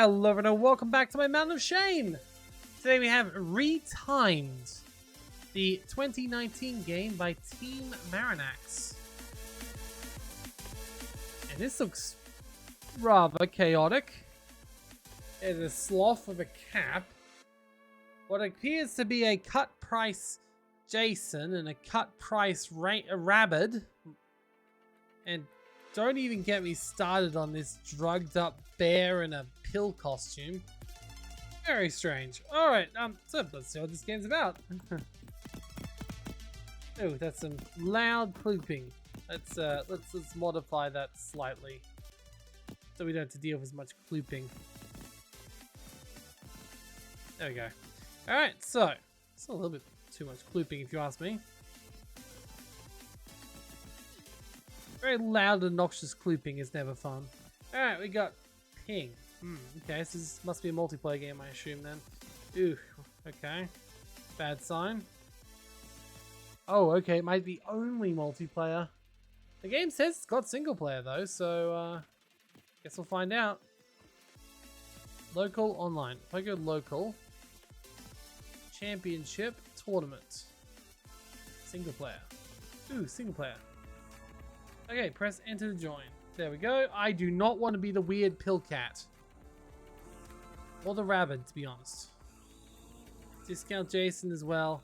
Hello everyone and welcome back to my Mountain of Shame! Today we have Retimed, the 2019 game by Team Marinax. And this looks rather chaotic. There's a sloth with a cap, what appears to be a cut price Jason and a cut price Rabbit. And don't even get me started on this drugged up bear in a pill costume. Very strange. Alright, so let's see what this game's about. Oh, that's some loud clooping. Let's modify that slightly so we don't have to deal with as much clooping. There we go. Alright, so it's a little bit too much clooping if you ask me. Very loud and obnoxious clooping is never fun. Alright, we got ping. Okay, so this must be a multiplayer game, I assume then. Ooh, okay. Bad sign. Oh, okay, it might be only multiplayer. The game says it's got single player though, so guess we'll find out. Local, online. If I go local, championship, tournament. Single player. Ooh, single player. Okay, press enter to join. There we go. I do not want to be the weird pill cat. Or the rabbit, to be honest. Discount Jason as well.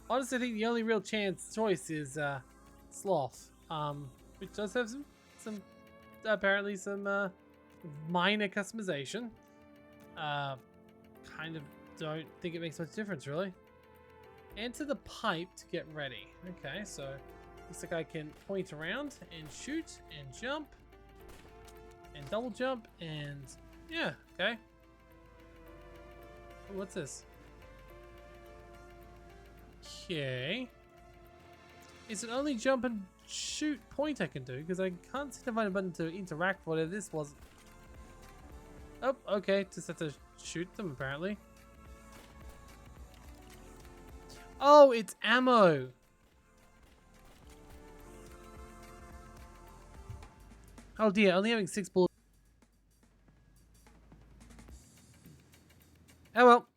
Honestly, I think the only real choice is Sloth. Which does have some apparently some minor customization. Kind of don't think it makes much difference, really. Enter the pipe to get ready. Okay, so looks like I can point around and shoot and jump and double jump and yeah, okay. Oh, what's this? Okay. Is it only jump and shoot point I can do? Because I can't seem to find a button to interact with whatever this was. Oh, okay. Just have to shoot them apparently. Oh, it's ammo. Oh dear, only having 6 bullets. Oh well.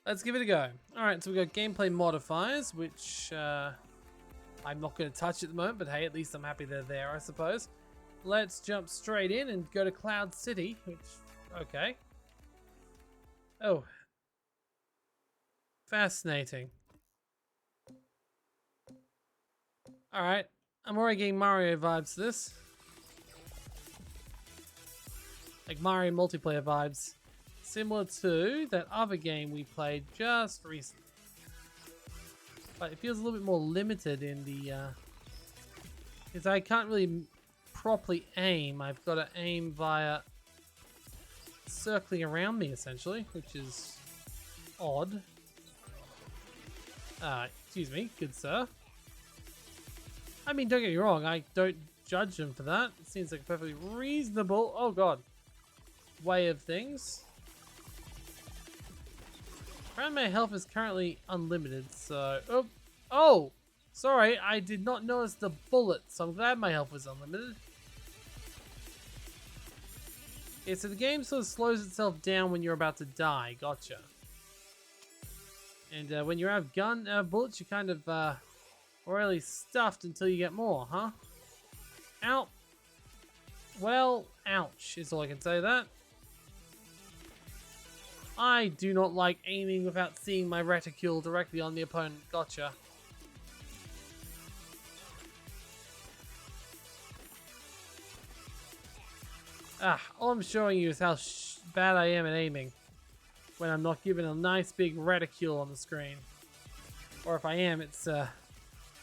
Let's give it a go. Alright, so we got gameplay modifiers, which I'm not going to touch at the moment, but hey, at least I'm happy they're there, I suppose. Let's jump straight in and go to Cloud City, which, okay. Oh. Fascinating. Alright, I'm already getting Mario vibes to this. Like Mario multiplayer vibes. Similar to that other game we played just recently. But it feels a little bit more limited in the... because I can't really properly aim. I've got to aim via circling around me, essentially, which is odd. Excuse me, good sir. I mean, don't get me wrong, I don't judge them for that. It seems like a perfectly reasonable, oh god, way of things. Apparently my health is currently unlimited, so... Oh! Sorry, I did not notice the bullet, so I'm glad my health was unlimited. Okay, so the game sort of slows itself down when you're about to die, gotcha. And when you're out of bullets, you kind of, really stuffed until you get more, huh? Ow. Well, ouch is all I can say to that. I do not like aiming without seeing my reticule directly on the opponent. Gotcha. All I'm showing you is how bad I am at aiming when I'm not given a nice big reticule on the screen. Or if I am, it's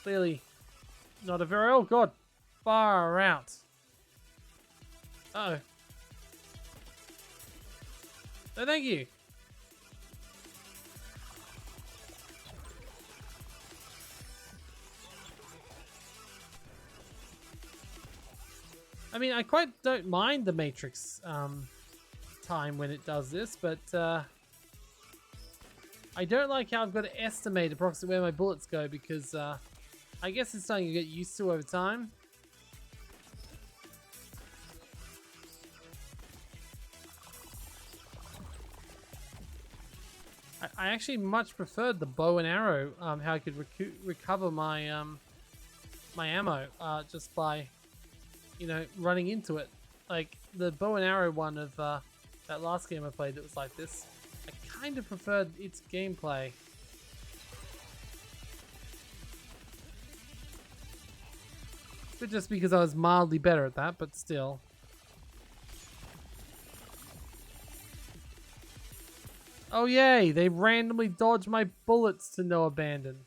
clearly not a very... Oh god, far out. Uh-oh. No, thank you. I mean, I quite don't mind the Matrix time when it does this, but I don't like how I've got to estimate approximately where my bullets go because I guess it's something you get used to over time. I actually much preferred the bow and arrow, how I could recover my my ammo just by, you know, running into it. Like the bow and arrow one of that last game I played that was like this, I kind of preferred its gameplay. But just because I was mildly better at that, but still. Oh yay, they randomly dodge my bullets to no abandon.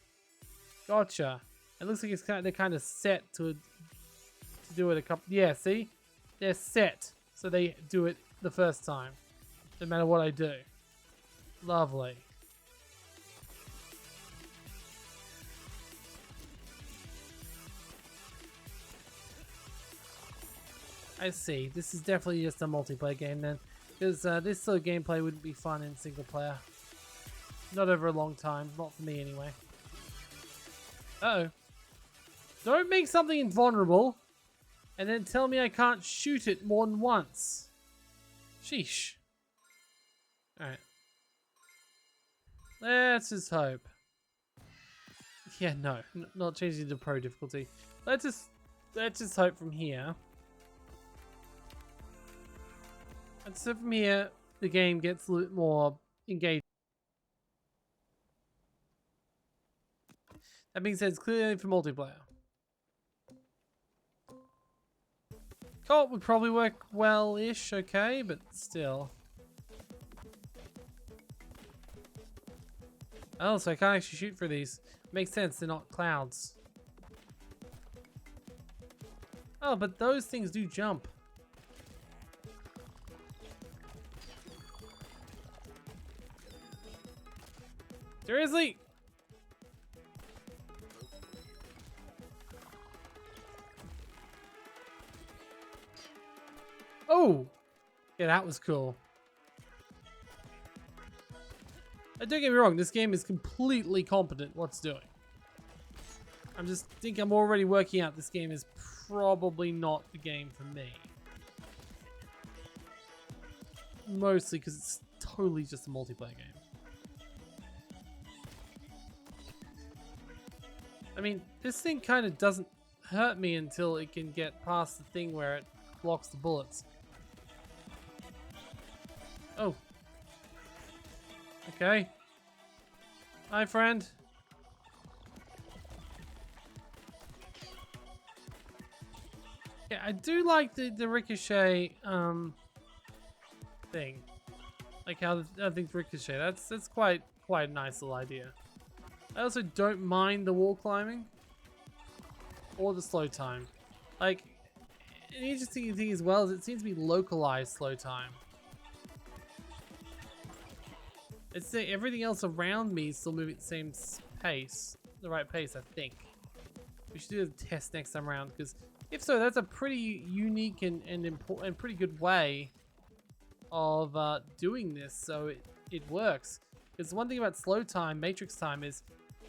Gotcha. It looks like it's they're kind of set to do it a couple. Yeah, see, they're set so they do it the first time, no matter what I do. Lovely. I see. This is definitely just a multiplayer game then, because this sort of gameplay wouldn't be fun in single player. Not over a long time. Not for me anyway. Uh-oh. Don't make something invulnerable and then tell me I can't shoot it more than once. Sheesh. Alright. Let's just hope. Yeah, no. Not changing to pro difficulty. Let's just hope from here. And so from here, the game gets a little more engaged. That being said, it's clearly for multiplayer. Co-op would probably work well-ish, okay, but still. Oh, so I can't actually shoot for these. Makes sense, they're not clouds. Oh, but those things do jump. Seriously? Oh! Yeah, that was cool. Don't get me wrong, this game is completely competent what it's doing. I just think I'm already working out this game is probably not the game for me. Mostly because it's totally just a multiplayer game. I mean, this thing kind of doesn't hurt me until it can get past the thing where it blocks the bullets. Oh. Okay. Hi, friend. Yeah, I do like the ricochet thing. Like how the things ricochet. That's quite a nice little idea. I also don't mind the wall climbing or the slow time. Like, an interesting thing as well is it seems to be localized slow time. It's everything else around me is still moving at the same pace, the right pace, I think. We should do a test next time around, because if so, that's a pretty unique and pretty good way of doing this, so it works. Because one thing about slow time, matrix time, is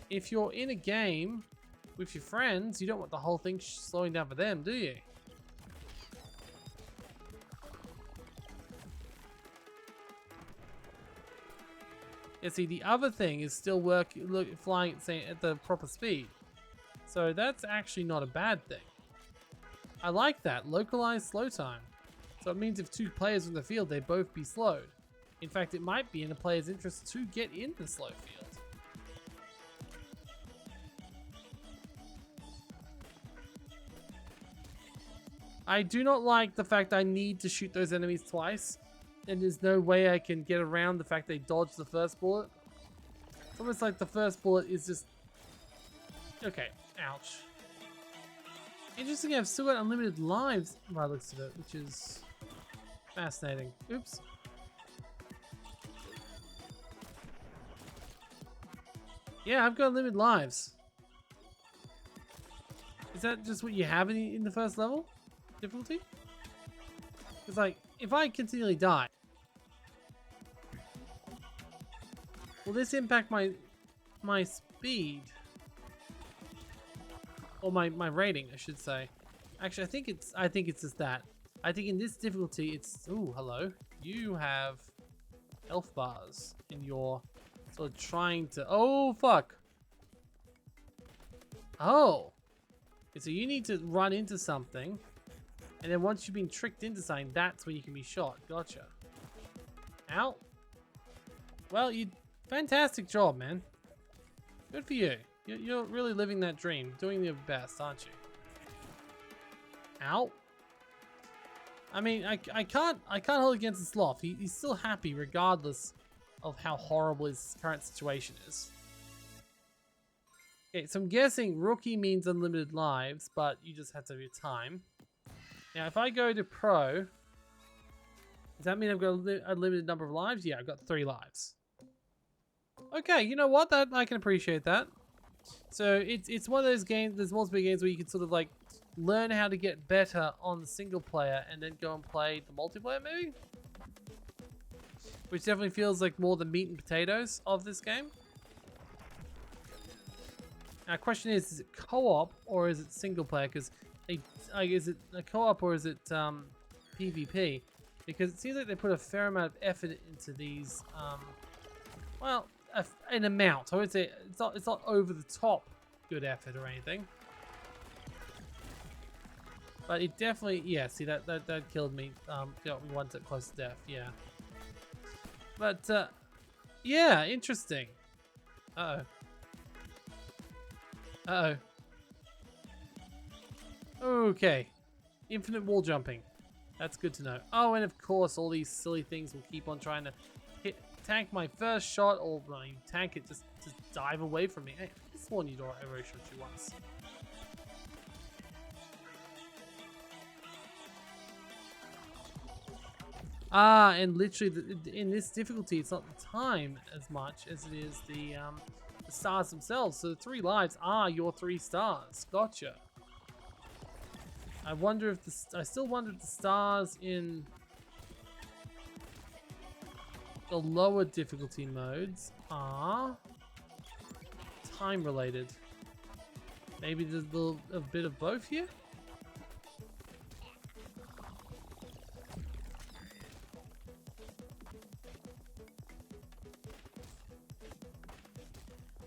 if you're in a game with your friends, you don't want the whole thing slowing down for them, do you? Yeah, see, the other thing is still flying at the proper speed. So that's actually not a bad thing. I like that, localized slow time. So it means if two players in the field, they both be slowed. In fact, it might be in a player's interest to get in the slow field. I do not like the fact I need to shoot those enemies twice, and there's no way I can get around the fact they dodged the first bullet. It's almost like the first bullet is just... Okay, ouch. Interesting, I've still got unlimited lives by the looks of it, which is fascinating. Oops. Yeah, I've got unlimited lives. Is that just what you have in the first level? Difficulty? It's like, if I continually die, will this impact my speed? Or my rating, I should say. Actually, I think it's just that. I think in this difficulty, it's... Ooh, hello. You have health bars in your sort of trying to... Oh, fuck. Oh. So you need to run into something. And then once you've been tricked into something, that's when you can be shot. Gotcha. Ow. Well, you... Fantastic job, man. Good for you. You're really living that dream. Doing your best, aren't you? Ow. I mean, I can't hold against the sloth. He's still happy regardless of how horrible his current situation is. Okay, so I'm guessing rookie means unlimited lives, but you just have to have your time. Now, if I go to pro, does that mean I've got a limited number of lives? Yeah, I've got 3 lives. Okay, you know what? I can appreciate that. So it's one of those games, there's multiple games where you can sort of like learn how to get better on the single player and then go and play the multiplayer maybe? Which definitely feels like more the meat and potatoes of this game. Now, question is it co-op or is it single player? Because is it a co-op or is it PvP? Because it seems like they put a fair amount of effort into these. Well, an amount. I would say it's not over the top good effort or anything. But it definitely, yeah. See that killed me. Got me one tip close to death. Yeah. But yeah, interesting. Okay. Infinite wall jumping. That's good to know. Oh, and of course, all these silly things will keep on trying to tank my first shot, or when you tank it, just dive away from me. Hey, I sworn you'd already shot you once. And literally, in this difficulty, it's not the time as much as it is the stars themselves. So the 3 lives are your 3 stars. Gotcha. I wonder if I still wonder if the stars in the lower difficulty modes are time related. Maybe there's a bit of both here.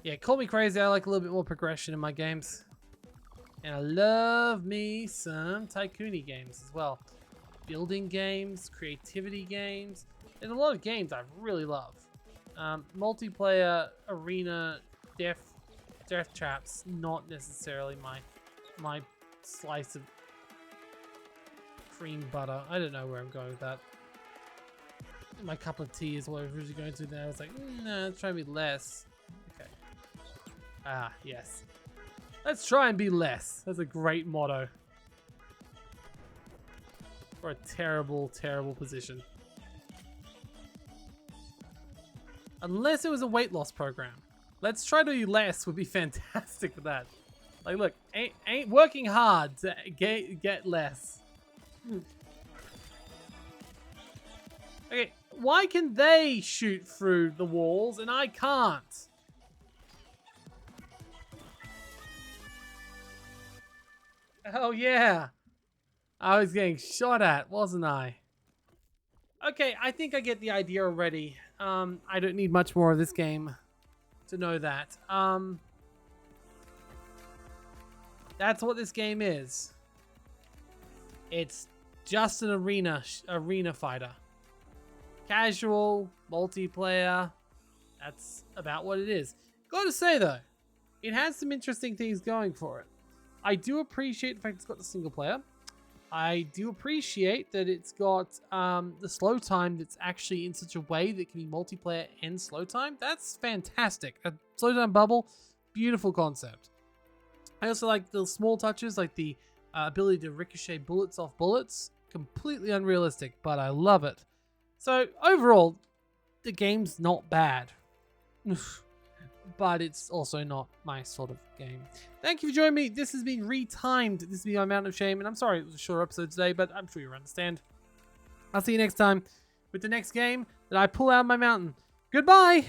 Yeah, call me crazy. I like a little bit more progression in my games. And I love me some tycoon-y games as well. Building games, creativity games. There's a lot of games I really love. Multiplayer, arena, death traps, not necessarily my slice of cream butter. I don't know where I'm going with that. My cup of tea is what I was originally going to there. I was like, nah, let's try and be less. Okay. Ah, yes. Let's try and be less. That's a great motto. For a terrible, terrible position. Unless it was a weight loss program. Let's try to do less would be fantastic for that. Like, look, ain't working hard to get less. Okay, why can they shoot through the walls and I can't? Oh yeah, I was getting shot at, wasn't I? Okay, I think I get the idea already. I don't need much more of this game to know that. That's what this game is. It's just an arena fighter. Casual, multiplayer. That's about what it is. Gotta say though, it has some interesting things going for it. I do appreciate the fact it's got the single player. I do appreciate that it's got the slow time that's actually in such a way that can be multiplayer and slow time. That's fantastic. A slow time bubble, beautiful concept. I also like the small touches, like the ability to ricochet bullets off bullets. Completely unrealistic, but I love it. So overall, the game's not bad. But it's also not my sort of game. Thank you for joining me. This has been Retimed. This has been my Mountain of Shame, and I'm sorry it was a short episode today, but I'm sure you'll understand. I'll see you next time with the next game that I pull out of my mountain. Goodbye!